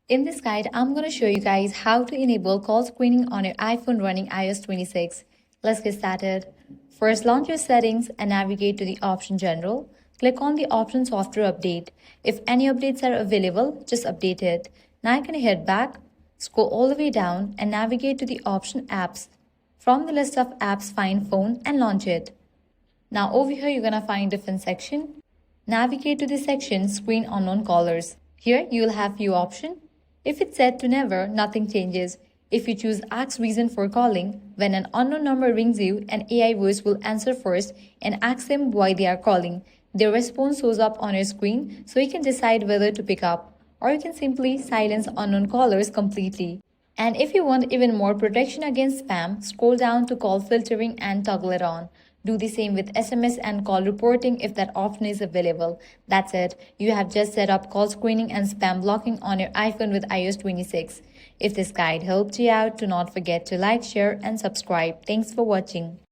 In this guide, I'm going to show you guys how to enable call screening on your iPhone running iOS 26. Let's get started. First, launch your settings and navigate to the option General. Click on the option Software Update. If any updates are available, just update it. Now you can head back, scroll all the way down and navigate to the option Apps. From the list of apps, find Phone and launch it. Now over here, you're going to find different section. Navigate to the section Screen Unknown Callers. Here, you will have few options. If it's set to never, nothing changes. If you choose Ask Reason for Calling, when an unknown number rings you, an AI voice will answer first and ask them why they are calling. Their response shows up on your screen, so you can decide whether to pick up. Or you can simply silence unknown callers completely. And if you want even more protection against spam, scroll down to Call Filtering and toggle it on. Do the same with SMS and call reporting if that option is available. That's it. You have just set up call screening and spam blocking on your iPhone with iOS 26. If this guide helped you out, do not forget to like, share, and subscribe. Thanks for watching.